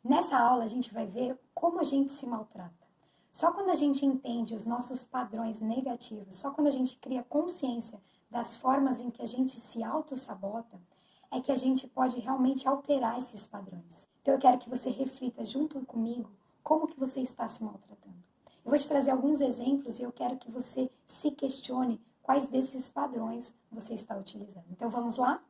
Nessa aula a gente vai ver como a gente se maltrata. Só quando a gente entende os nossos padrões negativos, só quando a gente cria consciência das formas em que a gente se auto-sabota, é que a gente pode realmente alterar esses padrões. Então eu quero que você reflita junto comigo como que você está se maltratando. Eu vou te trazer alguns exemplos e eu quero que você se questione quais desses padrões você está utilizando. Então vamos lá?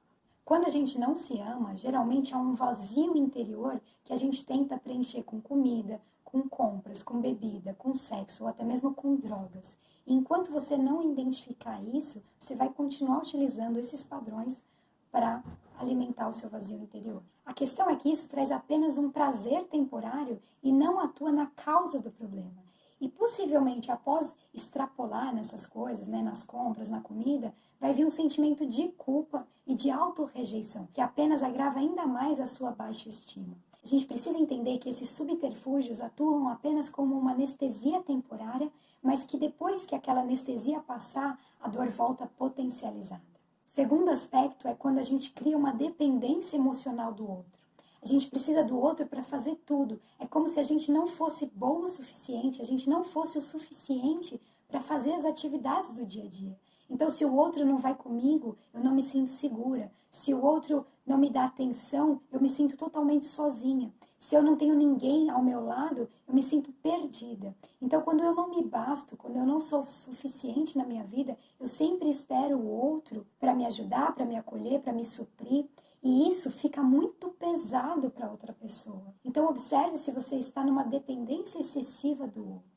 Quando a gente não se ama, geralmente há um vazio interior que a gente tenta preencher com comida, com compras, com bebida, com sexo ou até mesmo com drogas. E enquanto você não identificar isso, você vai continuar utilizando esses padrões para alimentar o seu vazio interior. A questão é que isso traz apenas um prazer temporário e não atua na causa do problema. E possivelmente após extrapolar nessas coisas, nas compras, na comida, vai vir um sentimento de culpa e de autorrejeição, que apenas agrava ainda mais a sua baixa estima. A gente precisa entender que esses subterfúgios atuam apenas como uma anestesia temporária, mas que depois que aquela anestesia passar, a dor volta potencializada. O segundo aspecto é quando a gente cria uma dependência emocional do outro. A gente precisa do outro para fazer tudo. É como se a gente não fosse boa o suficiente, a gente não fosse o suficiente para fazer as atividades do dia a dia. Então, se o outro não vai comigo, eu não me sinto segura. Se o outro não me dá atenção, eu me sinto totalmente sozinha. Se eu não tenho ninguém ao meu lado, eu me sinto perdida. Então, quando eu não me basto, quando eu não sou suficiente na minha vida, eu sempre espero o outro para me ajudar, para me acolher, para me suprir. E isso fica muito pesado para outra pessoa. Então, observe se você está numa dependência excessiva do outro.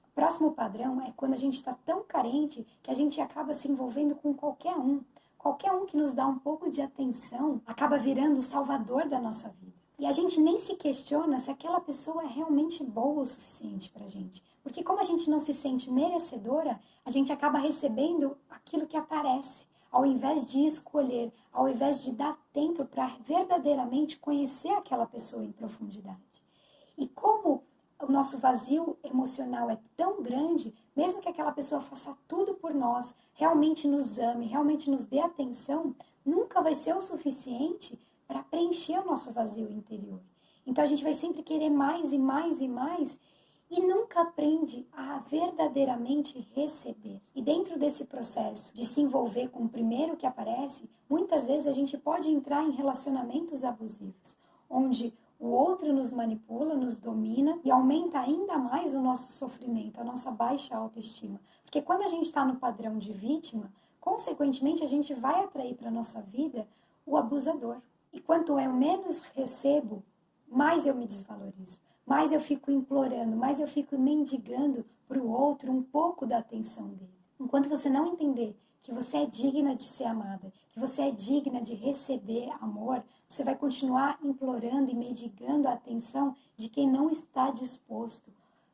O próximo padrão é quando a gente está tão carente que a gente acaba se envolvendo com qualquer um. Qualquer um que nos dá um pouco de atenção acaba virando o salvador da nossa vida. E a gente nem se questiona se aquela pessoa é realmente boa o suficiente para a gente. Porque como a gente não se sente merecedora, a gente acaba recebendo aquilo que aparece. Ao invés de escolher, ao invés de dar tempo para verdadeiramente conhecer aquela pessoa em profundidade. E como o nosso vazio emocional é tão grande, mesmo que aquela pessoa faça tudo por nós, realmente nos ame, realmente nos dê atenção, nunca vai ser o suficiente para preencher o nosso vazio interior. Então a gente vai sempre querer mais e mais e mais e nunca aprende a verdadeiramente receber. E dentro desse processo de se envolver com o primeiro que aparece, muitas vezes a gente pode entrar em relacionamentos abusivos, onde o outro nos manipula, nos domina e aumenta ainda mais o nosso sofrimento, a nossa baixa autoestima. Porque quando a gente está no padrão de vítima, consequentemente a gente vai atrair para a nossa vida o abusador. E quanto eu menos recebo, mais eu me desvalorizo. Mais eu fico implorando, mais eu fico mendigando para o outro um pouco da atenção dele. Enquanto você não entender que você é digna de ser amada, que você é digna de receber amor, você vai continuar implorando e mendigando a atenção de quem não está disposto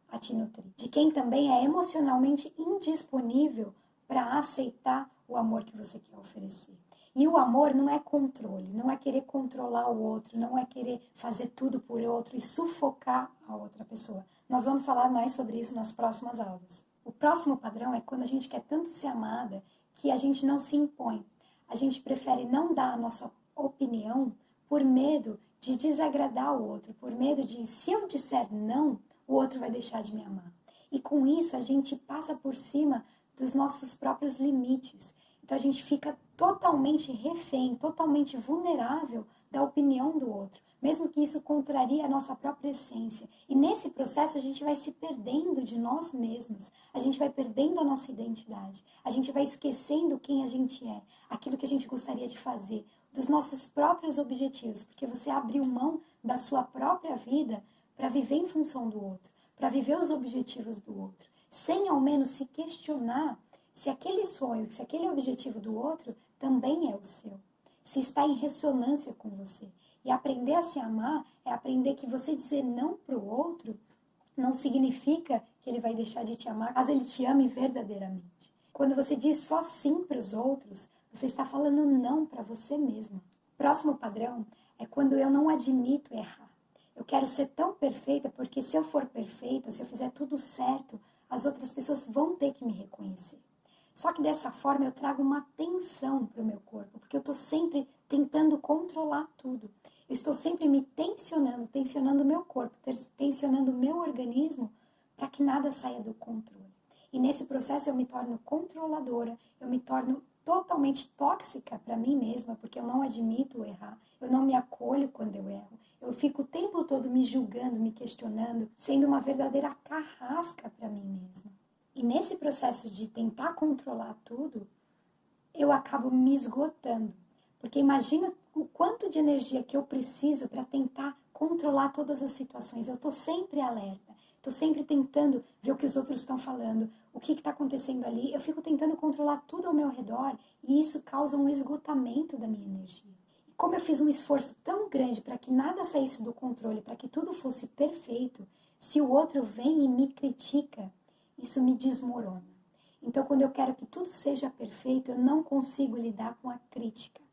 a te nutrir, de quem também é emocionalmente indisponível para aceitar o amor que você quer oferecer. E o amor não é controle, não é querer controlar o outro, não é querer fazer tudo por outro e sufocar a outra pessoa. Nós vamos falar mais sobre isso nas próximas aulas. O próximo padrão é quando a gente quer tanto ser amada que a gente não se impõe. A gente prefere não dar a nossa opinião por medo de desagradar o outro, por medo de, se eu disser não, o outro vai deixar de me amar. E com isso a gente passa por cima dos nossos próprios limites. Então a gente fica totalmente refém, totalmente vulnerável da opinião do outro, mesmo que isso contrarie a nossa própria essência. E nesse processo a gente vai se perdendo de nós mesmos, a gente vai perdendo a nossa identidade, a gente vai esquecendo quem a gente é, aquilo que a gente gostaria de fazer, dos nossos próprios objetivos, porque você abriu mão da sua própria vida para viver em função do outro, para viver os objetivos do outro, sem ao menos se questionar se aquele sonho, se aquele objetivo do outro também é o seu, se está em ressonância com você. E aprender a se amar é aprender que você dizer não para o outro não significa que ele vai deixar de te amar, caso ele te ame verdadeiramente. Quando você diz só sim para os outros, você está falando não para você mesma. O próximo padrão é quando eu não admito errar. Eu quero ser tão perfeita porque se eu for perfeita, se eu fizer tudo certo, as outras pessoas vão ter que me reconhecer. Só que dessa forma eu trago uma tensão para o meu corpo, porque eu estou sempre tentando controlar tudo. Eu estou sempre me tensionando, tensionando o meu corpo, tensionando o meu organismo para que nada saia do controle. E nesse processo eu me torno controladora, eu me torno totalmente tóxica para mim mesma, porque eu não admito errar, eu não me acolho quando eu erro, eu fico o tempo todo me julgando, me questionando, sendo uma verdadeira carrasca para mim mesma. E nesse processo de tentar controlar tudo, eu acabo me esgotando. Porque imagina o quanto de energia que eu preciso para tentar controlar todas as situações. Eu estou sempre alerta, estou sempre tentando ver o que os outros estão falando, o que está acontecendo ali. Eu fico tentando controlar tudo ao meu redor e isso causa um esgotamento da minha energia. E como eu fiz um esforço tão grande para que nada saísse do controle, para que tudo fosse perfeito, se o outro vem e me critica, isso me desmorona. Então, quando eu quero que tudo seja perfeito, eu não consigo lidar com a crítica.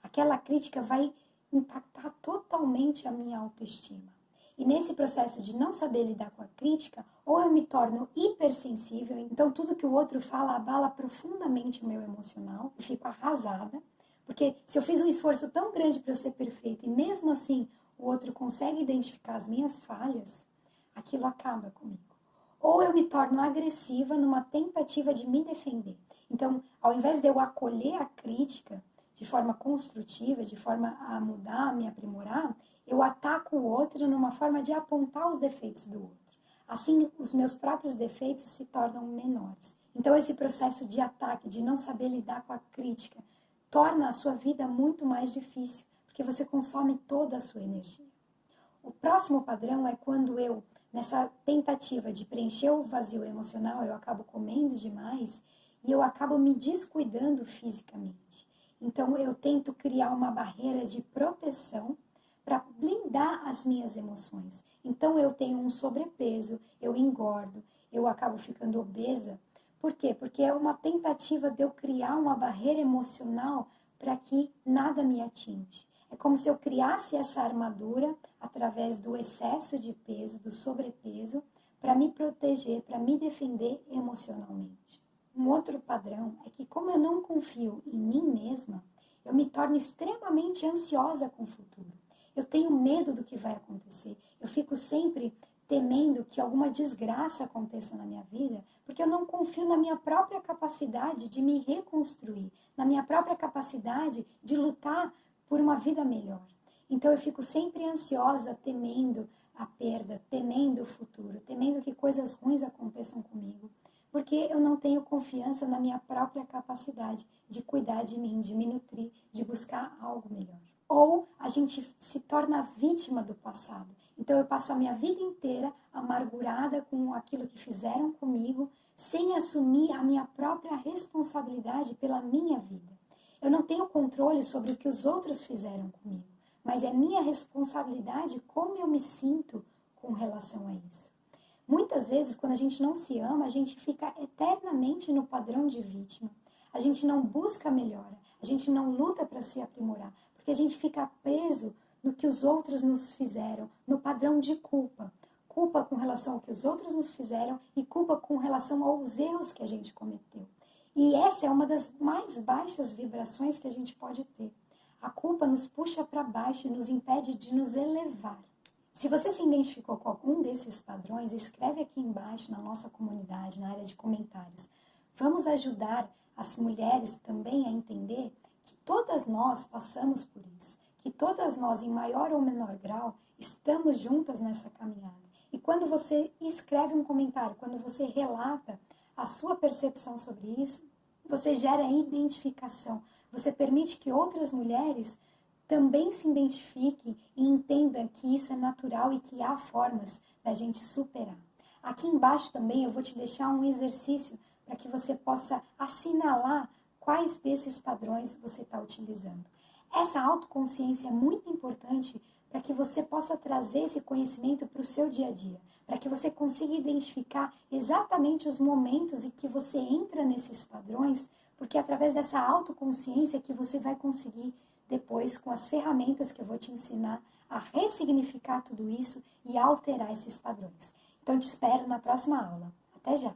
Aquela crítica vai impactar totalmente a minha autoestima. E nesse processo de não saber lidar com a crítica, ou eu me torno hipersensível, então tudo que o outro fala abala profundamente o meu emocional, eu fico arrasada, porque se eu fiz um esforço tão grande para ser perfeita e mesmo assim o outro consegue identificar as minhas falhas, aquilo acaba comigo. Ou eu me torno agressiva numa tentativa de me defender. Então, ao invés de eu acolher a crítica de forma construtiva, de forma a mudar, a me aprimorar, eu ataco o outro numa forma de apontar os defeitos do outro. Assim, os meus próprios defeitos se tornam menores. Então, esse processo de ataque, de não saber lidar com a crítica, torna a sua vida muito mais difícil, porque você consome toda a sua energia. O próximo padrão é quando eu, nessa tentativa de preencher o vazio emocional, eu acabo comendo demais e eu acabo me descuidando fisicamente. Então, eu tento criar uma barreira de proteção para blindar as minhas emoções. Então, eu tenho um sobrepeso, eu engordo, eu acabo ficando obesa. Por quê? Porque é uma tentativa de eu criar uma barreira emocional para que nada me atinge. É como se eu criasse essa armadura através do excesso de peso, do sobrepeso, para me proteger, para me defender emocionalmente. Um outro padrão é que, como eu não confio em mim mesma, eu me torno extremamente ansiosa com o futuro. Eu tenho medo do que vai acontecer. Eu fico sempre temendo que alguma desgraça aconteça na minha vida, porque eu não confio na minha própria capacidade de me reconstruir, na minha própria capacidade de lutar por uma vida melhor. Então eu fico sempre ansiosa, temendo a perda, temendo o futuro, temendo que coisas ruins aconteçam comigo, porque eu não tenho confiança na minha própria capacidade de cuidar de mim, de me nutrir, de buscar algo melhor. Ou a gente se torna vítima do passado. Então eu passo a minha vida inteira amargurada com aquilo que fizeram comigo, sem assumir a minha própria responsabilidade pela minha vida. Eu não tenho controle sobre o que os outros fizeram comigo, mas é minha responsabilidade como eu me sinto com relação a isso. Muitas vezes, quando a gente não se ama, a gente fica eternamente no padrão de vítima. A gente não busca melhora, a gente não luta para se aprimorar, porque a gente fica preso no que os outros nos fizeram, no padrão de culpa. Culpa com relação ao que os outros nos fizeram e culpa com relação aos erros que a gente cometeu. E essa é uma das mais baixas vibrações que a gente pode ter. A culpa nos puxa para baixo e nos impede de nos elevar. Se você se identificou com algum desses padrões, escreve aqui embaixo na nossa comunidade, na área de comentários. Vamos ajudar as mulheres também a entender que todas nós passamos por isso, que todas nós, em maior ou menor grau, estamos juntas nessa caminhada. E quando você escreve um comentário, quando você relata a sua percepção sobre isso, você gera identificação. Você permite que outras mulheres também se identifiquem e entendam que isso é natural e que há formas da gente superar. Aqui embaixo também eu vou te deixar um exercício para que você possa assinalar quais desses padrões você está utilizando. Essa autoconsciência é muito importante para que você possa trazer esse conhecimento para o seu dia a dia, para que você consiga identificar exatamente os momentos em que você entra nesses padrões, porque é através dessa autoconsciência que você vai conseguir depois, com as ferramentas que eu vou te ensinar, a ressignificar tudo isso e alterar esses padrões. Então, te espero na próxima aula. Até já!